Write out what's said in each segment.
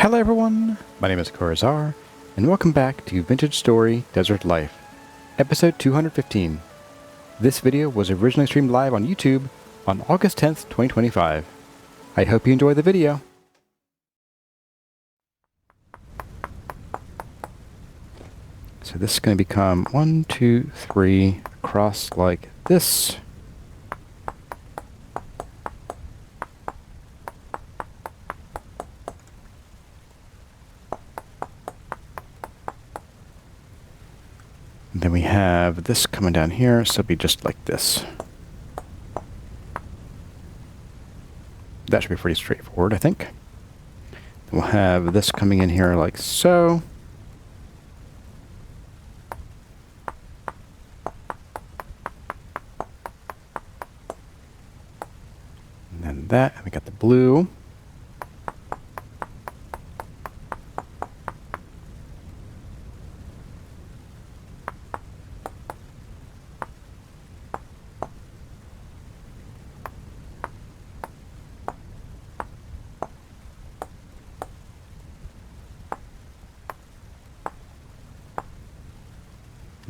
Hello everyone, my name is Corazar, and welcome back to Vintage Story Desert Life, episode 215. This video was originally streamed live on YouTube on August 10th, 2025. I hope you enjoy the video. So this is going to become 1, 2, 3 across like this. And then we have this coming down here, so it'll be just like this. That should be pretty straightforward, I think. Then we'll have this coming in here like so. And then that, and we got the blue.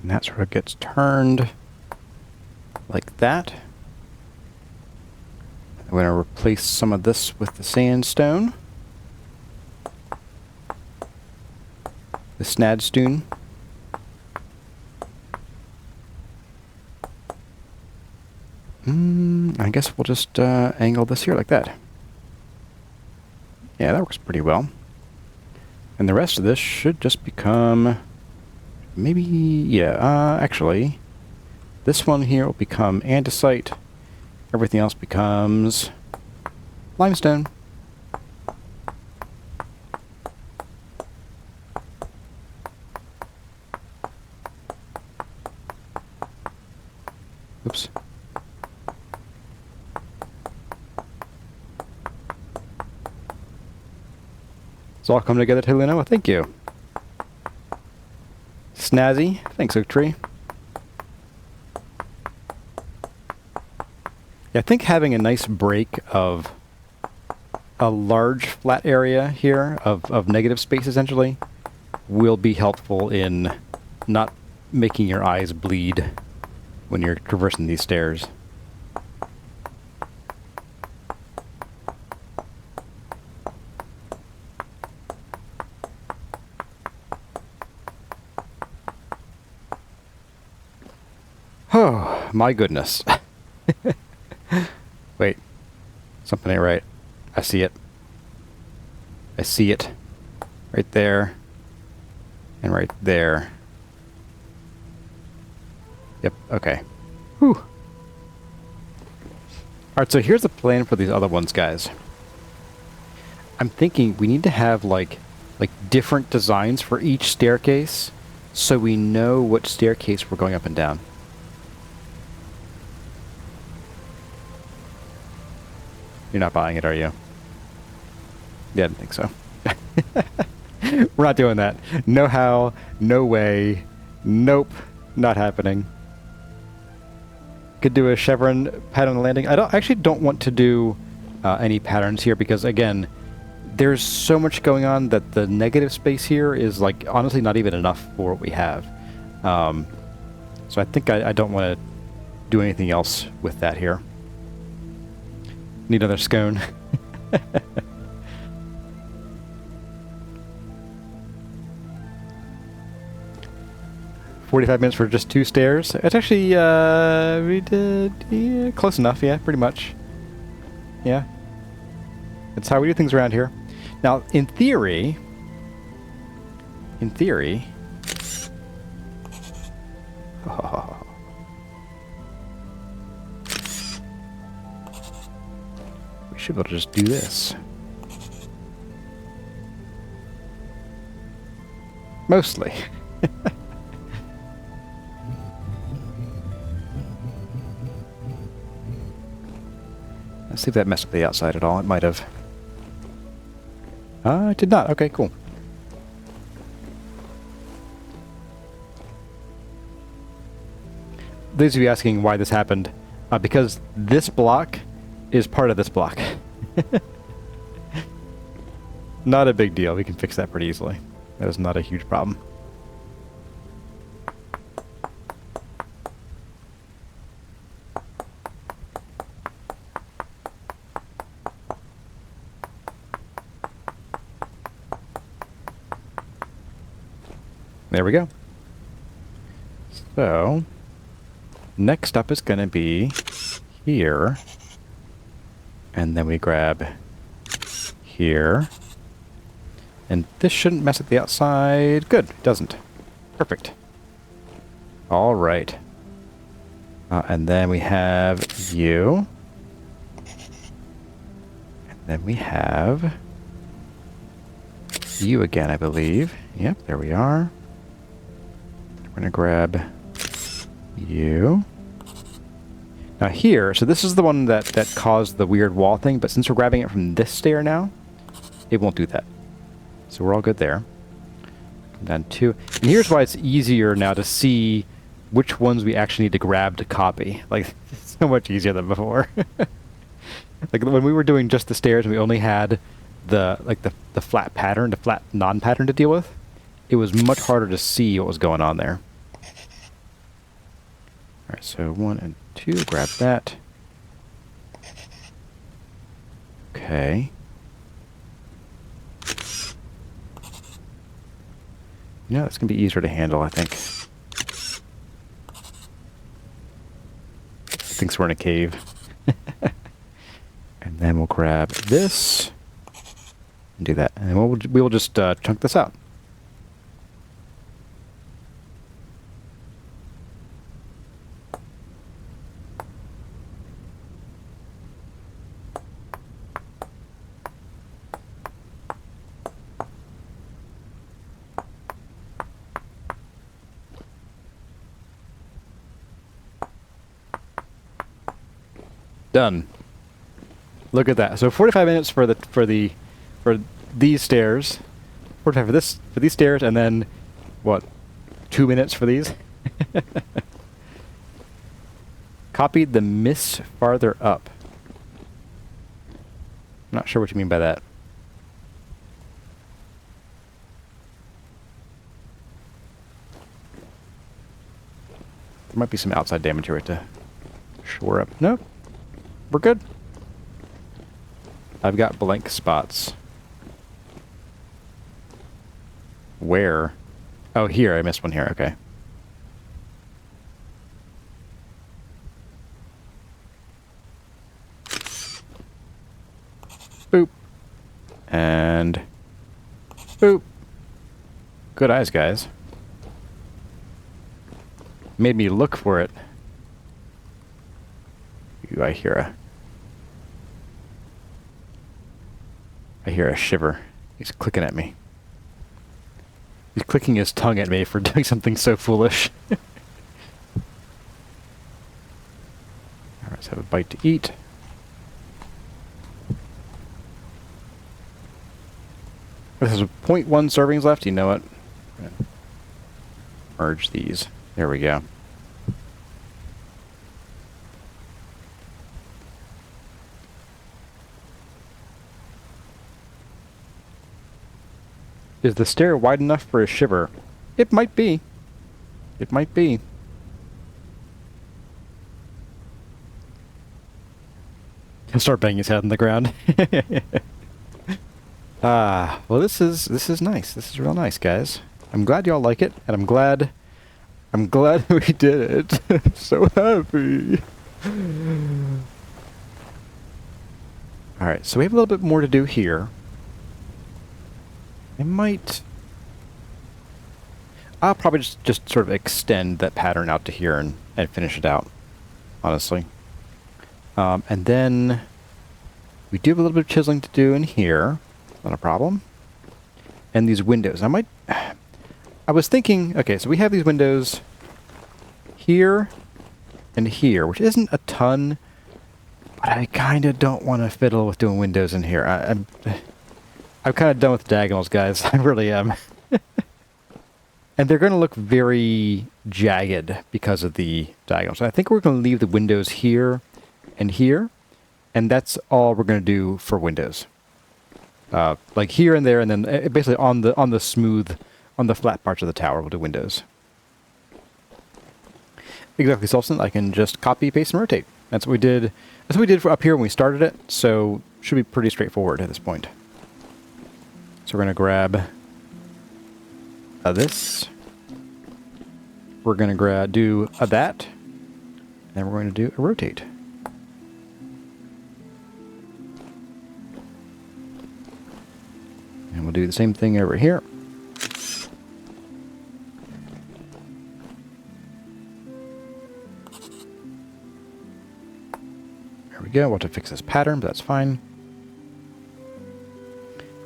And that sort of gets turned like that. I'm going to replace some of this with the sandstone. The snadstone. I guess we'll just angle this here like that. Yeah, that works pretty well. And the rest of this should just become... maybe, yeah, actually, this one here will become andesite. Everything else becomes limestone. Oops. It's all coming together, Helena. Thank you. Snazzy. Thanks, Oak Tree. Yeah, I think having a nice break of a large flat area here of negative space, essentially, will be helpful in not making your eyes bleed when you're traversing these stairs. Oh, my goodness. Wait. Something ain't right. I see it. I see it. Right there. And right there. Yep, okay. Whew. Alright, so here's the plan for these other ones, guys. I'm thinking we need to have, like different designs for each staircase so we know what staircase we're going up and down. You're not buying it, are you? Yeah, I didn't think so. We're not doing that. No how, no way, nope, not happening. Could do a chevron pattern landing. I actually don't want to do any patterns here because, again, there's so much going on that the negative space here is, like, honestly not even enough for what we have. So I think I don't want to do anything else with that here. Need another scone. 45 minutes for just 2 stairs. It's actually, we did, yeah, close enough, yeah, pretty much. Yeah. That's how we do things around here. Now, in theory... Oh. We should be able to just do this. Mostly. Let's see if that messed with the outside at all. It might have. It did not. Okay, cool. Those of you asking why this happened, because this block is part of this block. Not a big deal. We can fix that pretty easily. That is not a huge problem. There we go. So, next up is going to be here. And then we grab here. And this shouldn't mess with the outside. Good, it doesn't. Perfect. All right. And then we have you. And then we have you again, I believe. Yep, there we are. We're going to grab you. Now here, so this is the one that caused the weird wall thing, but since we're grabbing it from this stair now, it won't do that. So we're all good there. Come down 2. And here's why it's easier now to see which ones we actually need to grab to copy. Like, it's so much easier than before. Like when we were doing just the stairs and we only had the flat pattern, the flat non-pattern to deal with, it was much harder to see what was going on there. Alright, so 1 and 2, grab that. Okay. You know, it's going to be easier to handle, I think. Thinks we're in a cave. And then we'll grab this. And do that. And we will just chunk this out. Done. Look at that. So 45 minutes for these stairs. 45 for these stairs, and then what? 2 minutes for these. Copied the miss farther up. I'm not sure what you mean by that. There might be some outside damage here to shore up. Nope. We're good. I've got blank spots. Where? Oh, here. I missed one here. Okay. Boop. And boop. Good eyes, guys. Made me look for it. I hear a shiver. He's clicking at me. He's clicking his tongue at me for doing something so foolish. Alright, let's have a bite to eat. This has 0.1 servings left. You know what? Merge these. There we go. Is the stair wide enough for a shiver? It might be. It might be. He'll start banging his head on the ground. Well, this is nice. This is real nice, guys. I'm glad y'all like it, and I'm glad we did it. I'm so happy. All right, so we have a little bit more to do here. I'll probably just sort of extend that pattern out to here and finish it out, honestly. And then we do have a little bit of chiseling to do in here. Not a problem. And these windows. I was thinking, okay, so we have these windows here and here, which isn't a ton, but I kind of don't want to fiddle with doing windows in here. I'm kind of done with diagonals, guys. I really am. And they're going to look very jagged because of the diagonals. So I think we're going to leave the windows here, and that's all we're going to do for windows. Like here and there, and then basically on the smooth, on the flat parts of the tower, we'll do windows. Exactly, Solson. I can just copy, paste, and rotate. That's what we did. That's what we did for up here when we started it. So should be pretty straightforward at this point. So we're gonna grab this. We're gonna do that, and then we're going to do a rotate. And we'll do the same thing over here. There we go. We'll have to fix this pattern, but that's fine.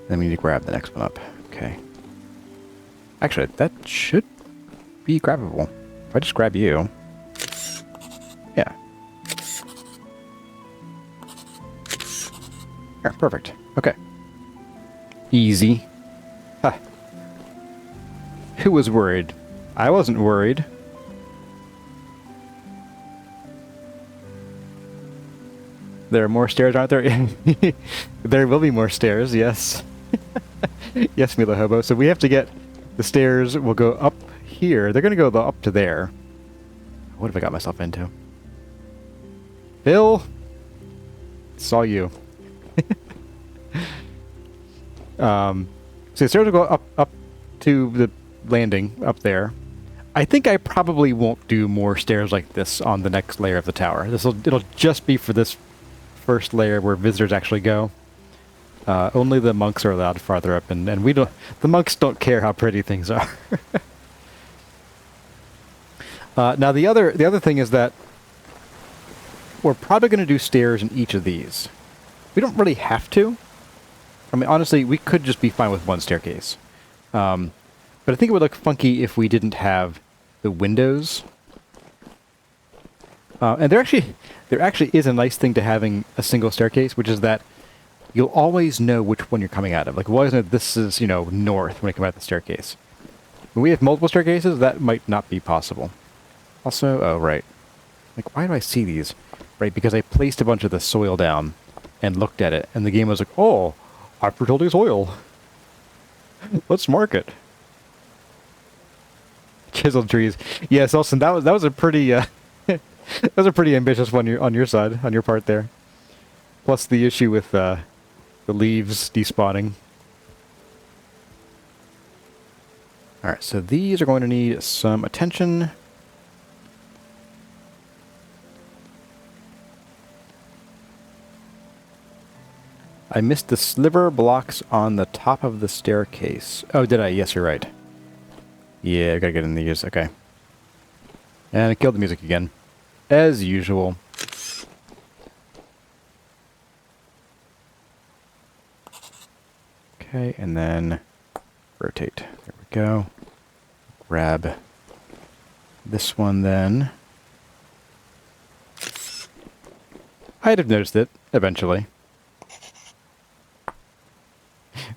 Then we need to grab the next one up. Okay. Actually, that should be grabbable. If I just grab you. Yeah. There, perfect. Okay. Easy. Huh. Who was worried? I wasn't worried. There are more stairs, aren't there? There will be more stairs, yes. Yes, Mila Hobo. So we have to get the stairs. Will go up here. They're going to go up to there. What have I got myself into? Bill! Saw you. So the stairs will go up to the landing up there. I think I probably won't do more stairs like this on the next layer of the tower. It'll just be for this first layer where visitors actually go. Only the monks are allowed farther up, and we don't. The monks don't care how pretty things are. Now the other thing is that we're probably going to do stairs in each of these. We don't really have to. I mean, honestly, we could just be fine with one staircase. But I think it would look funky if we didn't have the windows. And there actually is a nice thing to having a single staircase, which is that you'll always know which one you're coming out of. Like, we'll always know this is, north when you come out the staircase. When we have multiple staircases, that might not be possible. Also, oh, right. Like, why do I see these? Right, because I placed a bunch of the soil down and looked at it, and the game was like, oh, fertility soil. Let's mark it. Chiseled trees. Yes, Olsen, that was a pretty that was a pretty ambitious one on your side, on your part there. Plus the issue with the leaves despawning. All right, so these are going to need some attention. I missed the sliver blocks on the top of the staircase. Oh, did I? Yes, you're right. Yeah, I gotta get in these. Okay. And I killed the music again. As usual. Okay, and then rotate. There we go. Grab this one then. I'd have noticed it eventually.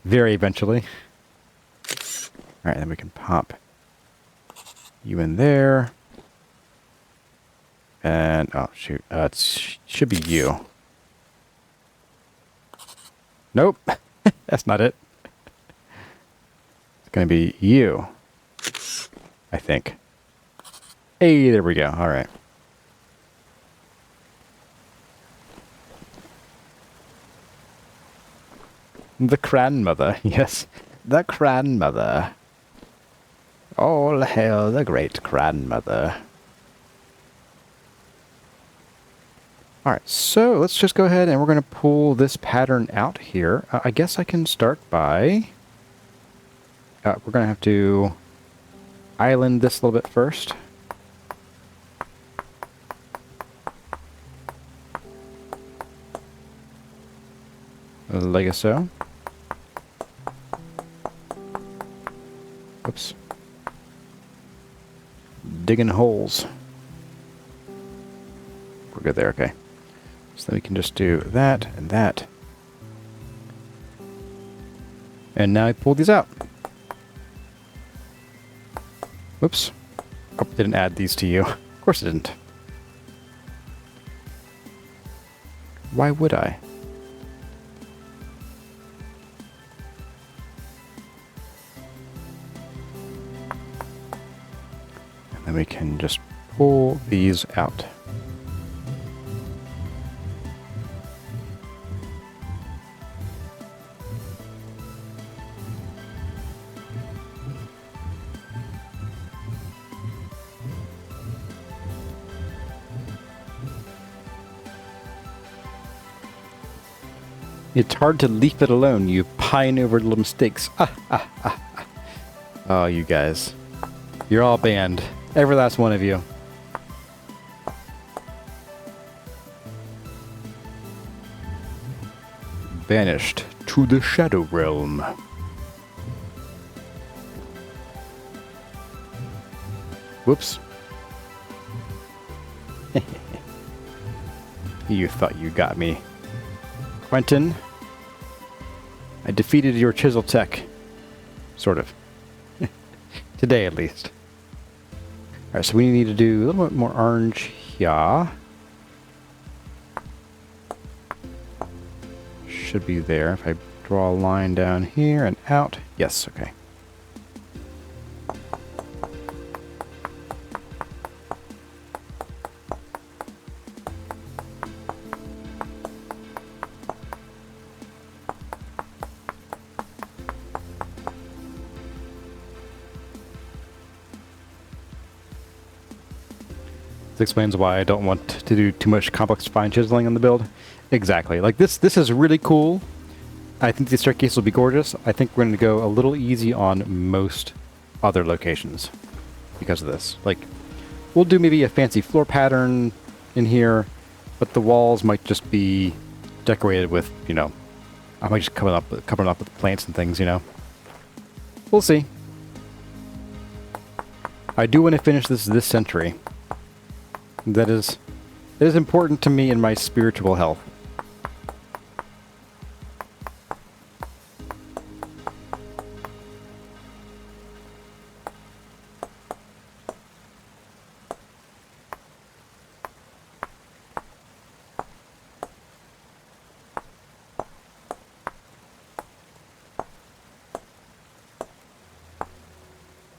Very eventually. Alright, then we can pop you in there. And, oh shoot, it should be you. Nope, that's not it. It's gonna be you, I think. Hey, there we go, alright. The grandmother, yes, the grandmother. All hail the great grandmother. Alright, so let's just go ahead and we're going to pull this pattern out here. I guess I can start by... we're going to have to island this a little bit first. Like so. Oops. Digging holes. We're good there, okay. So then we can just do that and that. And now I pull these out. Whoops. Oh, didn't add these to you. Of course I didn't. Why would I? then we can just pull these out. It's hard to leave it alone. You pine over little mistakes. Oh, you guys. You're all banned. Every last one of you. Banished to the Shadow Realm. Whoops. You thought you got me. Quentin, I defeated your chisel tech. Sort of. Today, at least. Alright, so we need to do a little bit more orange here. Should be there. If I draw a line down here and out. Yes, okay. This explains why I don't want to do too much complex fine chiseling on the build. Exactly. Like this is really cool. I think the staircase will be gorgeous. I think we're going to go a little easy on most other locations because of this. Like, we'll do maybe a fancy floor pattern in here, but the walls might just be decorated with, you know, I might just cover up with plants and things, you know. We'll see. I do want to finish this century. That is important to me in my spiritual health.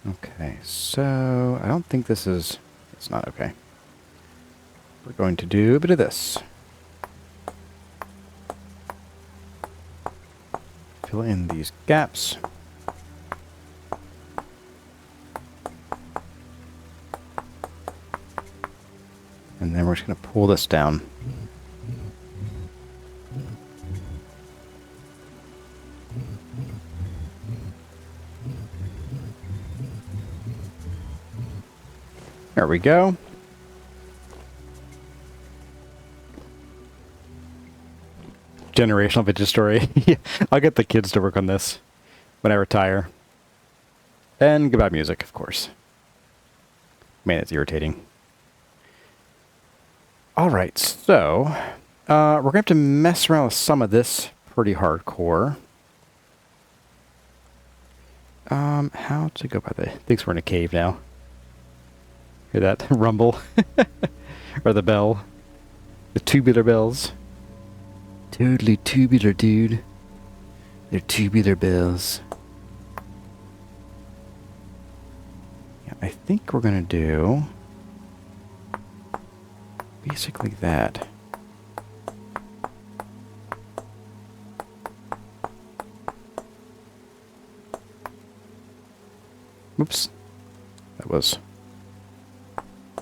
Okay, so I don't think this is... It's not okay. We're going to do a bit of this. Fill in these gaps. And then we're just going to pull this down. There we go. Generational vintage story. I'll get the kids to work on this when I retire. And goodbye music, of course. Man, it's irritating. Alright, so we're going to have to mess around with some of this pretty hardcore. How to go by the... Thinks we're in a cave now. Hear that rumble? Or the bell. The tubular bells. Totally tubular, dude. They're tubular bells. Yeah, I think we're gonna do basically that. Oops. That was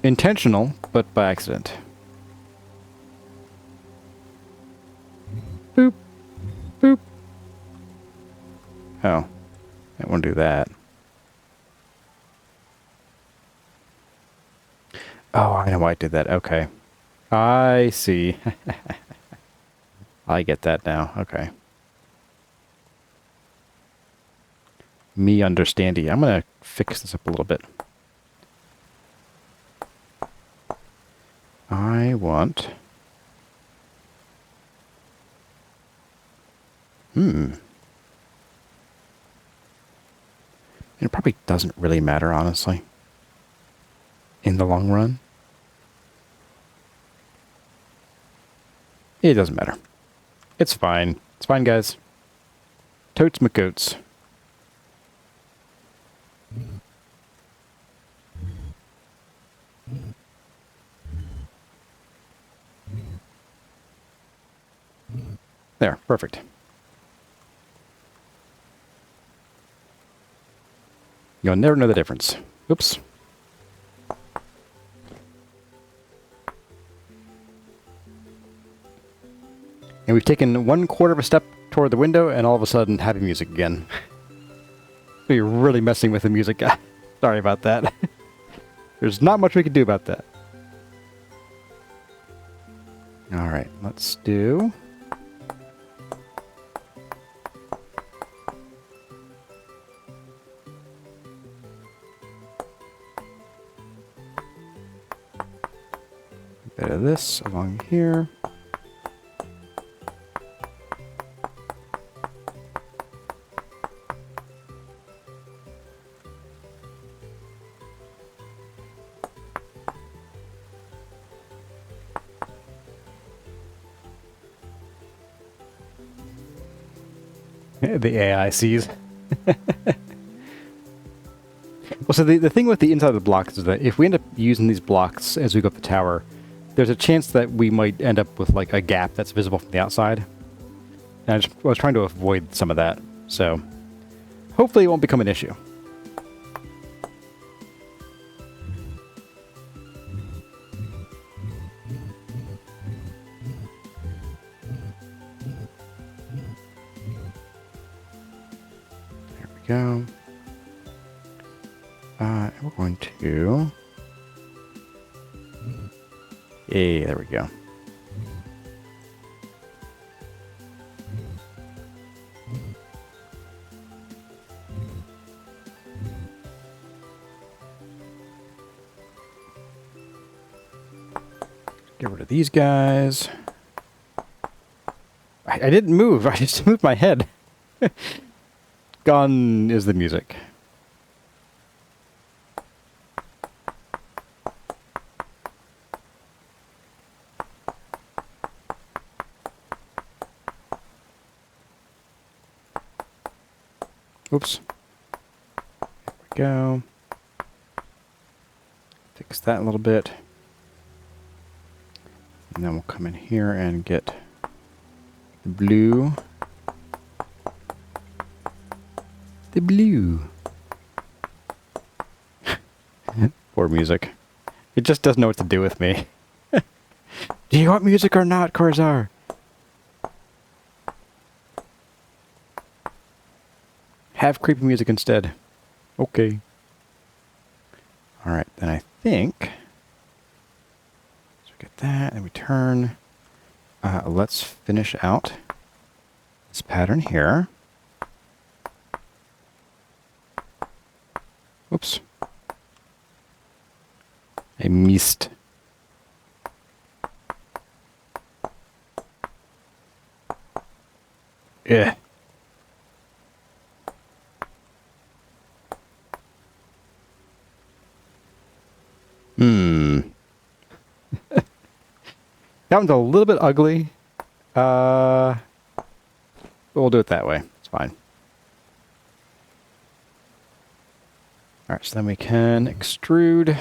intentional, but by accident. Boop. Boop. Oh. I won't do that. Oh, I know why I did that. Okay. I see. I get that now. Okay. Me understandy. I'm going to fix this up a little bit. I want... It probably doesn't really matter, honestly. In the long run. It doesn't matter. It's fine. It's fine, guys. Totes McGoats. There, perfect. You'll never know the difference. Oops. And we've taken 1/4 of a step toward the window, and all of a sudden, happy music again. We're really messing with the music guy. Sorry about that. There's not much we can do about that. Alright, let's do... a bit of this along here. The AI sees. Well, so the thing with the inside of the blocks is that if we end up using these blocks as we go up the tower, there's a chance that we might end up with like a gap that's visible from the outside. And I was trying to avoid some of that, so hopefully it won't become an issue. Go. And we're going to... Hey, there we go. Get rid of these guys. I didn't move. I just moved my head. Gone is the music. Oops. There we go. Fix that a little bit. And then we'll come in here and get the blue. The blue. Poor music. It just doesn't know what to do with me. Do you want music or not, Corzar? Have creepy music instead. Okay. Alright, then I think... So we get that, and we turn. Let's finish out this pattern here. Whoops. I missed. Yeah. That one's a little bit ugly. But we'll do it that way. It's fine. Alright, so then we can extrude,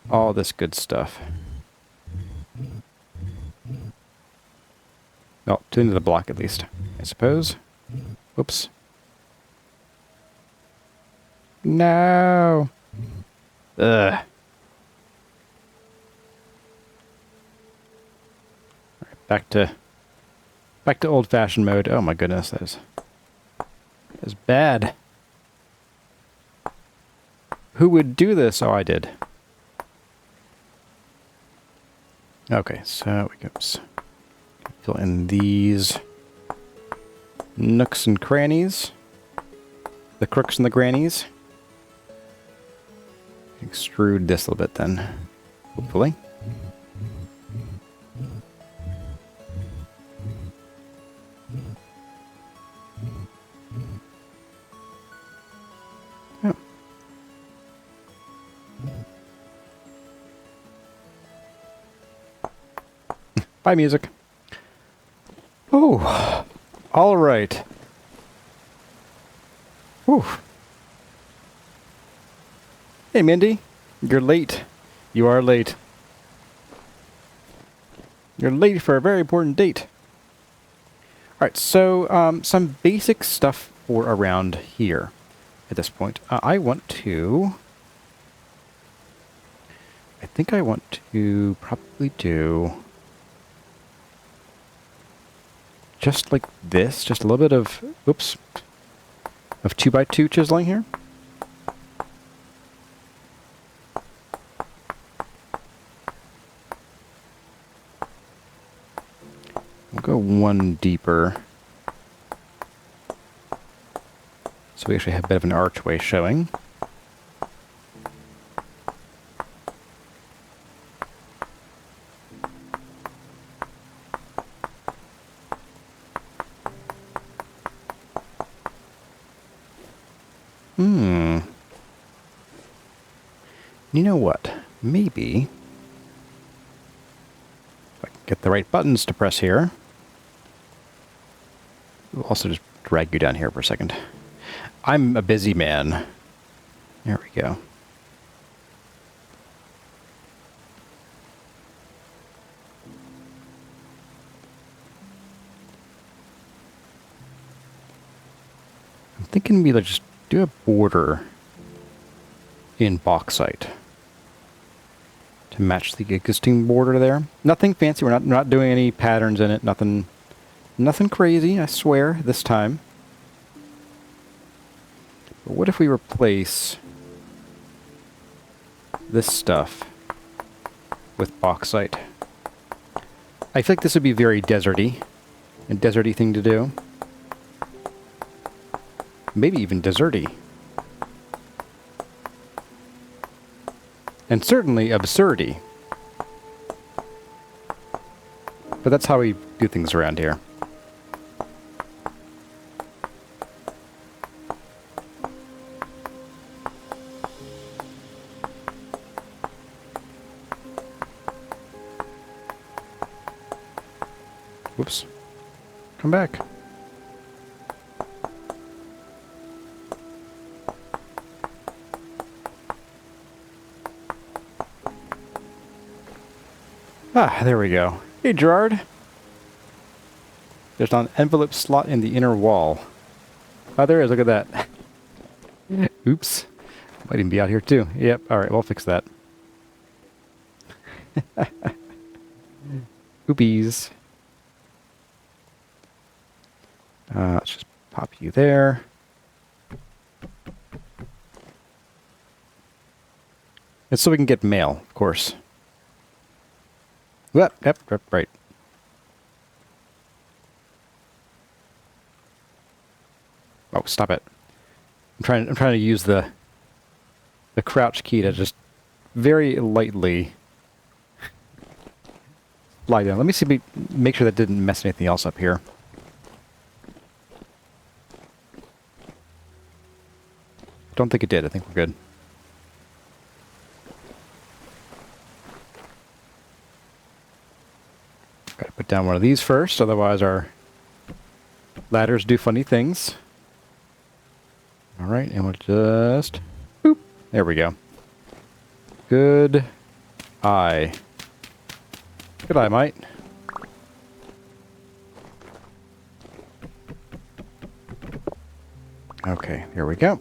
all this good stuff. Oh, to into the block at least, I suppose. Whoops. No! Ugh. Alright, back to old-fashioned mode. Oh my goodness, that is bad. Who would do this? Oh, I did. Okay, so we go. Fill in these nooks and crannies. The crooks and the grannies. Extrude this a little bit then, hopefully. Oh. Bye, music. Oh, all right. Whew. Hey, Mindy. You're late. You are late. You're late for a very important date. Alright, so some basic stuff for around here at this point. I think I want to probably do just like this, just a little bit of, oops, of 2x2 chiseling here. We'll go one deeper, so we actually have a bit of an archway showing. You know what? Maybe if I can get the right buttons to press here. We'll also just drag you down here for a second. I'm a busy man. There we go. I'm thinking maybe let's just do a border in bauxite to match the existing border there. Nothing fancy. We're not doing any patterns in it. Nothing crazy, I swear, this time. But what if we replace this stuff with bauxite? I feel like this would be very deserty, a deserty thing to do. Maybe even deserty. And certainly absurdy. But that's how we do things around here. Whoops. Come back. Ah, there we go. Hey, Gerard. There's an envelope slot in the inner wall. Oh, there is. Look at that. Oops. Might even be out here, too. Yep. All right, we'll fix that. Oopies. Let's just pop you there. It's so we can get mail, of course. Yep, right. Oh, stop it. I'm trying to use the crouch key to just very lightly slide down. Let me see, make sure that didn't mess anything else up here. Don't think it did. I think we're good. Gotta put down one of these first, otherwise our ladders do funny things. Alright, and we'll just... boop! There we go. Good eye. Good eye, mate. Okay, here we go.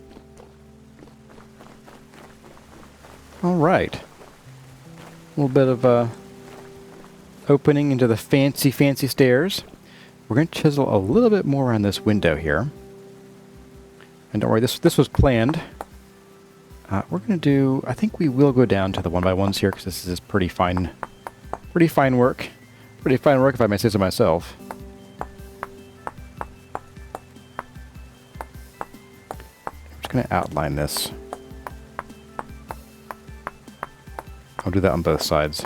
Alright. A little bit of opening into the fancy stairs. We're going to chisel a little bit more on this window here. And don't worry, this was planned. We're going to do... I think we will go down to the 1x1s here, because this is pretty fine work. Pretty fine work, if I may say so myself. I'm just going to outline this. I'll do that on both sides.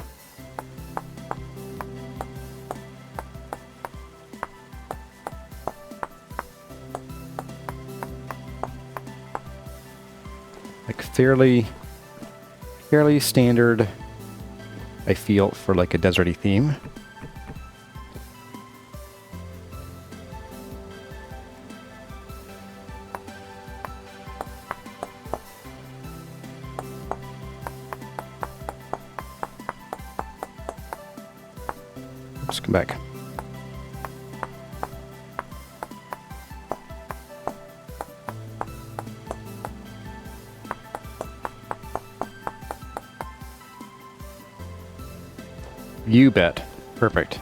Like fairly standard, I feel, for like a deserty theme. boss, come back. You bet. Perfect.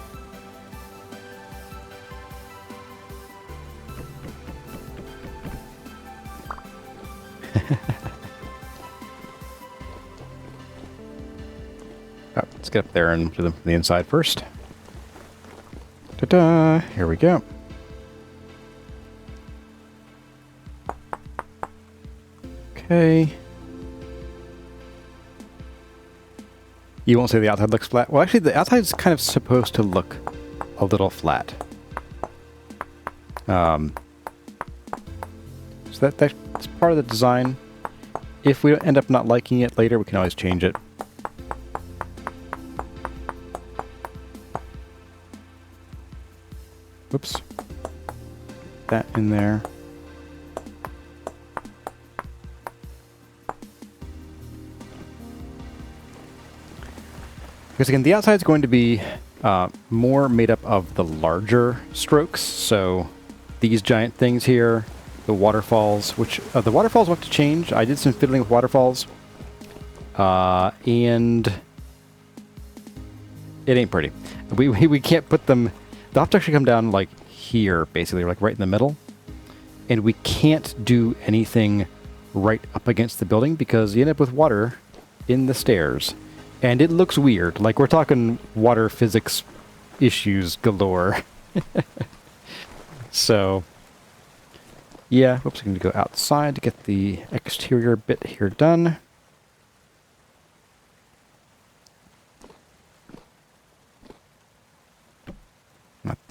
Let's get up there and do them from the inside first. Ta-da! Here we go. Okay. You won't say the outside looks flat? Well, actually, the outside is kind of supposed to look a little flat. So that's part of the design. If we end up not liking it later, we can always change it. Whoops. That in there. Because again, the outside is going to be more made up of the larger strokes. So these giant things here, the waterfalls, which the waterfalls will have to change. I did some fiddling with waterfalls, and it ain't pretty. We can't put them. They'll have to actually come down like here, basically, like right in the middle, and we can't do anything right up against the building because you end up with water in the stairs. And it looks weird. Like, we're talking water physics issues galore. So, yeah. Oops, I'm going to go outside to get the exterior bit here done.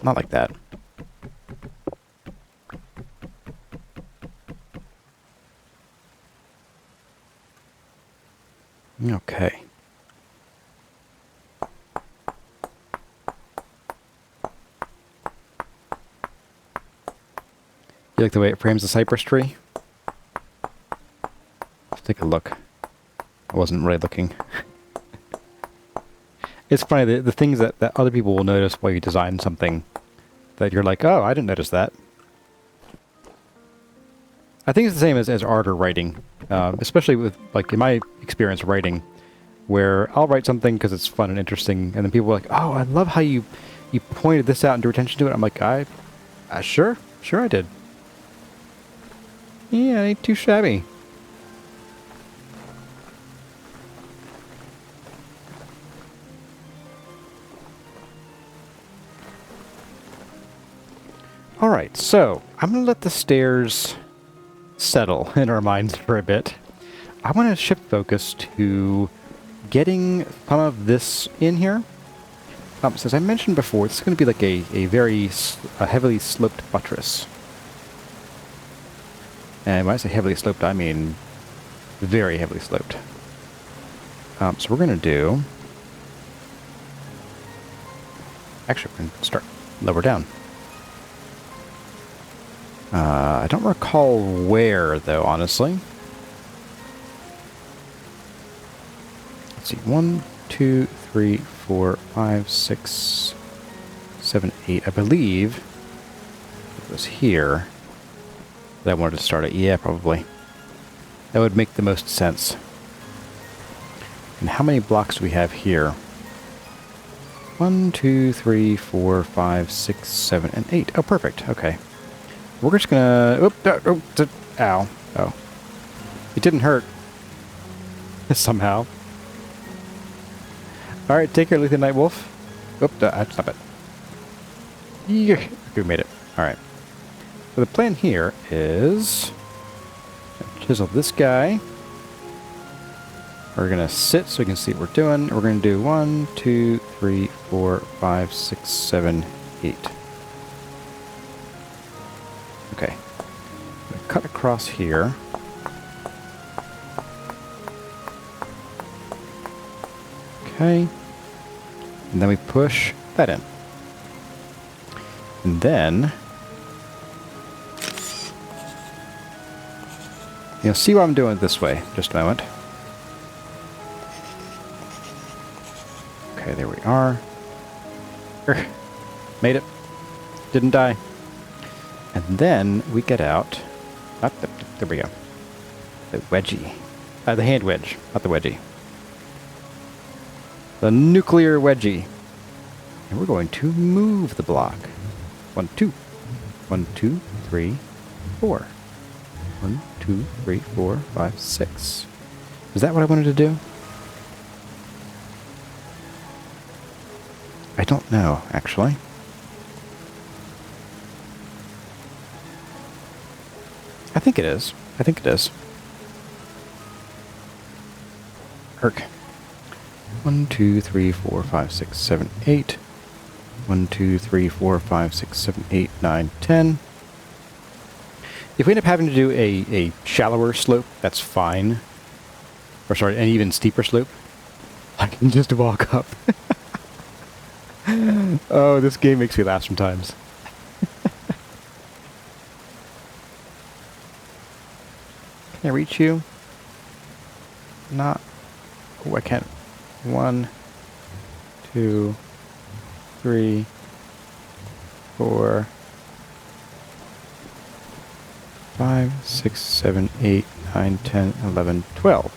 Not like that. Okay. You like the way it frames the cypress tree? Let's take a look. I wasn't really looking. It's funny, the things that other people will notice while you design something that you're like, oh, I didn't notice that. I think it's the same as art or writing, especially with, like, in my experience writing, where I'll write something because it's fun and interesting, and then people are like, oh, I love how you pointed this out and drew attention to it. I'm like, sure I did. Yeah, it ain't too shabby. Alright, so I'm going to let the stairs settle in our minds for a bit. I want to shift focus to getting some of this in here. So as I mentioned before, this is going to be like a very heavily sloped buttress. And when I say heavily sloped, I mean very heavily sloped. So we're going to do... Actually, we're going to start lower down. I don't recall where, though, honestly. Let's see. 1, 2, 3, 4, 5, 6, 7, 8. I believe it was here that I wanted to start it. Yeah, probably. That would make the most sense. And how many blocks do we have here? 1, 2, 3, 4, 5, 6, 7, and 8. Oh, perfect. Okay. We're just gonna... Ow. Oh. It didn't hurt. Somehow. Alright, take care, Lethan Night Wolf. Stop it. Yeah. Okay, we made it. Alright. So the plan here is... chisel this guy. We're gonna sit so we can see what we're doing. We're gonna do 1, 2, 3, 4, 5, 6, 7, 8. Okay. I'm gonna cut across here. Okay. And then we push that in. And then... you'll see what I'm doing this way. Just a moment. Okay, there we are. Made it. Didn't die. And then we get out. There we go. The wedgie. The hand wedge, not the wedgie. The nuclear wedgie. And we're going to move the block. 1, 2. 1, 2, 3, 4. 1, 2, 3, 4, 5, 6. Is that what I wanted to do? I don't know, actually. I think it is. I think it is. Herc. 1, 2, 3, 4, 5, 6, 7, 8. 1, 2, 3, 4, 5, 6, 7, 8, 9, 10. If we end up having to do a shallower slope, that's fine. Or sorry, an even steeper slope. I can just walk up. Oh, this game makes me laugh sometimes. Can I reach you? Not. Oh, I can't. 1, 2, 3, 4, 5, 6, 7, 8, 9, 10, 11, 12. I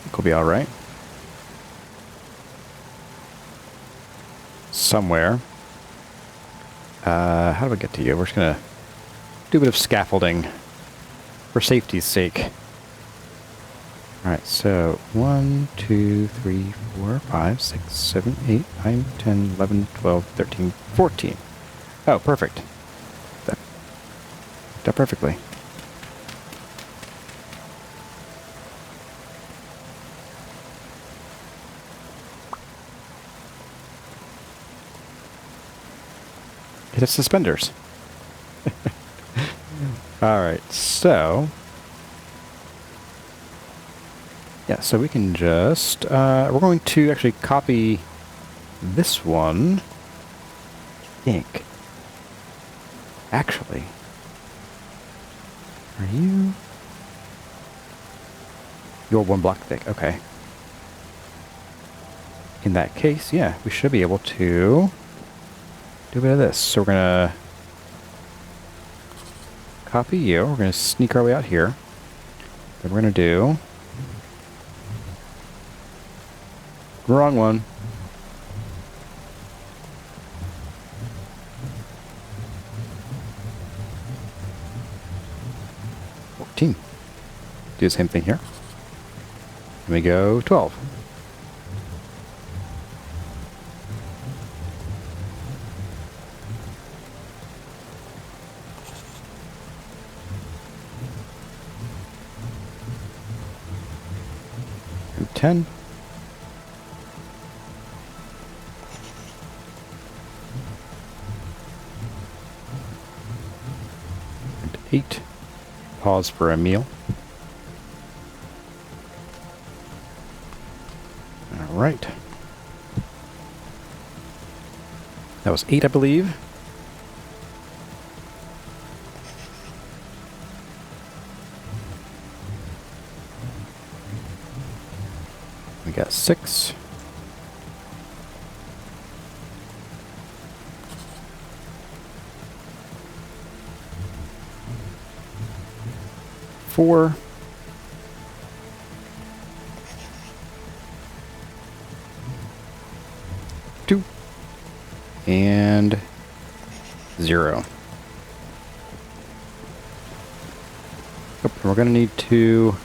think we'll be alright. Somewhere. How do I get to you? We're just gonna do a bit of scaffolding for safety's sake. Alright, so 1, 2, 3, 4, 5, 6, 7, 8, 9, 10, 11, 12, 13, 14. Oh, perfect. That worked out perfectly. It has suspenders. Alright, so... yeah, so we can just... we're going to actually copy this one. I think. Actually. Are you... you're 1 block thick, okay. In that case, yeah, we should be able to... do a bit of this. So we're gonna copy you. We're gonna sneak our way out here. Then we're gonna do wrong one. Do the same thing here. Then we go 12. And 10. And 8. Pause for a meal. All right. That was 8, I believe. We got 6. Four. Two. And 0. Oh, we're going to need to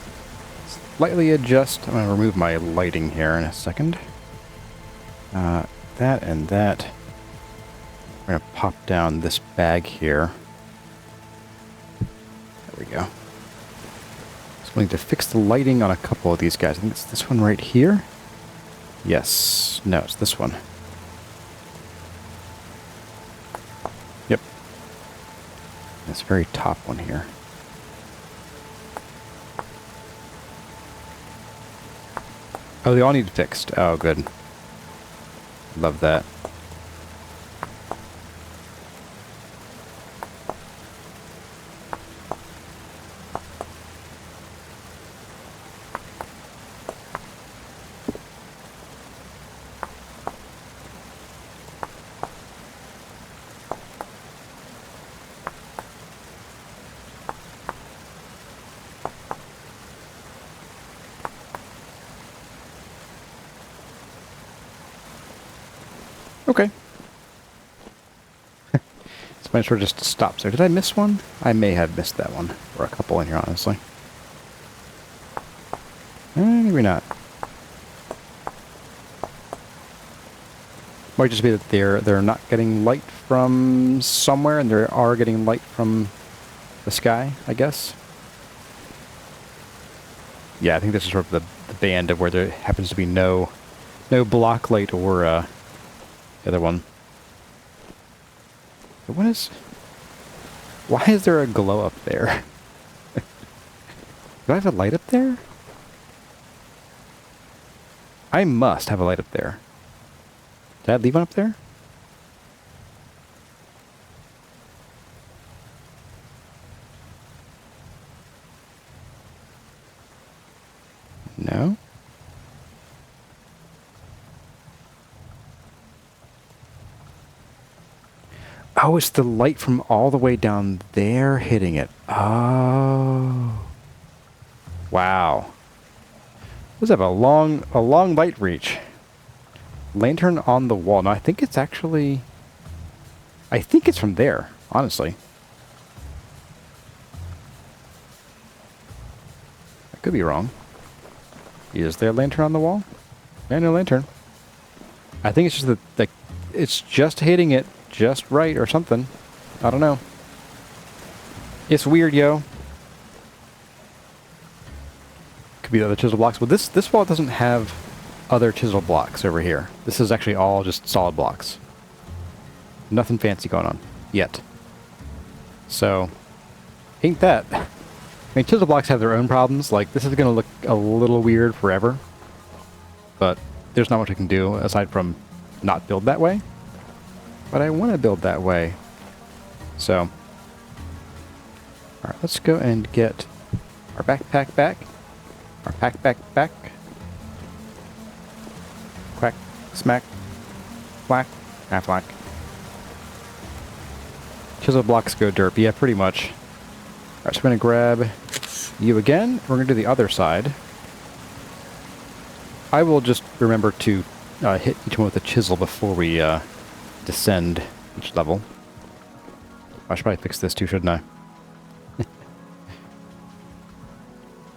slightly adjust. I'm going to remove my lighting here in a second. That and that. We're going to pop down this bag here. There we go. So we need to fix the lighting on a couple of these guys. I think it's this one right here. Yes. No, it's this one. Yep. This very top one here. Oh, they all need fixed. Oh, good. Love that. Okay. So my sure just stops there. Did I miss one? I may have missed that one. Or a couple in here, honestly. Maybe not. Might just be that they're not getting light from somewhere, and they are getting light from the sky, I guess. Yeah, I think this is sort of the band of where there happens to be no block light or the other one. But why is there a glow up there? Do I have a light up there? I must have a light up there. Did I leave one up there? No? Oh, it's the light from all the way down there hitting it. Oh. Wow. Does have a long light reach. Lantern on the wall. No, I think it's actually... I think it's from there, honestly. I could be wrong. Is there a lantern on the wall? Yeah, no lantern. I think it's just that it's just hitting it just right or something. I don't know. It's weird, yo. Could be the other chisel blocks. Well, this wall doesn't have other chisel blocks over here. This is actually all just solid blocks. Nothing fancy going on yet. So, ain't that. I mean, chisel blocks have their own problems. Like, this is going to look a little weird forever. But there's not much I can do aside from not build that way. But I want to build that way. So, alright, let's go and get our backpack back. Our pack back. Quack, smack, whack, half whack. Chisel blocks go derp. Yeah, pretty much. Alright, so we're going to grab you again. We're going to do the other side. I will just remember to hit each one with a chisel before we descend each level. I should probably fix this too, shouldn't I?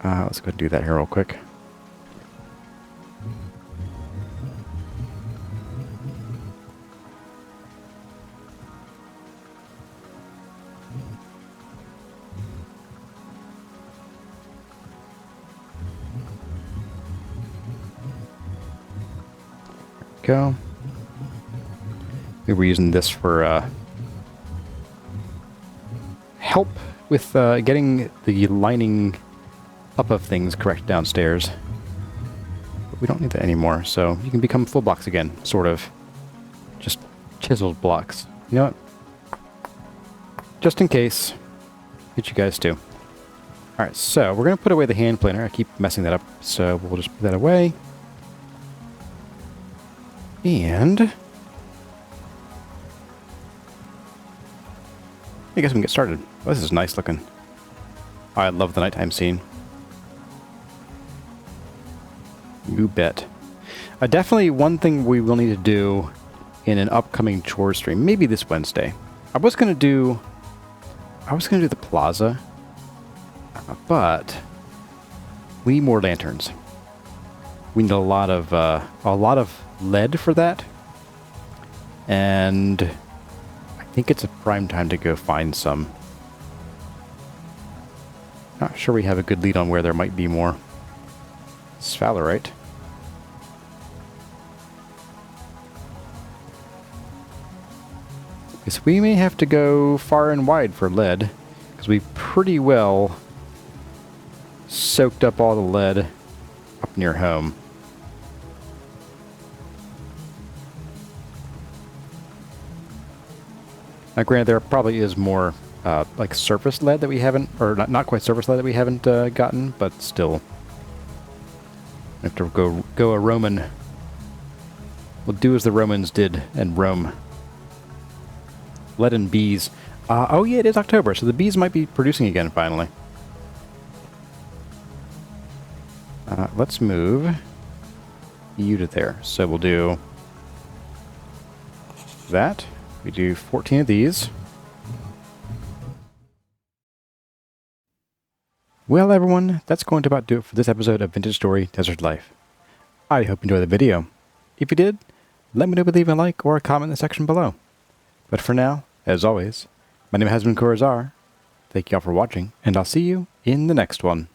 Let's go ahead and do that here real quick. Go. We were using this for help with getting the lining up of things correct downstairs. But we don't need that anymore, so you can become full blocks again, sort of. Just chiseled blocks. You know what? Just in case. Get you guys too. Alright, so we're going to put away the hand planer. I keep messing that up, so we'll just put that away. And I guess we can get started. Oh, this is nice looking. I love the nighttime scene. You bet. Definitely one thing we will need to do in an upcoming chore stream, maybe this Wednesday. I was gonna do the plaza, but we need more lanterns. We need a lot of lead for that, and I think it's a prime time to go find some. Not sure we have a good lead on where there might be more. Sphalerite. Guess we may have to go far and wide for lead, because we've pretty well soaked up all the lead up near home. Now, granted, there probably is more like surface lead that we haven't, or not quite surface lead that we haven't gotten, but still, we have to go a Roman. We'll do as the Romans did in Rome. Lead and bees. Oh yeah, it is October, so the bees might be producing again finally. Let's move you to there. So we'll do that. We do 14 of these. Well, everyone, that's going to about do it for this episode of Vintage Story Desert Life. I hope you enjoyed the video. If you did, let me know by leaving a like or a comment in the section below. But for now, as always, my name has been Kurazar. Thank you all for watching, and I'll see you in the next one.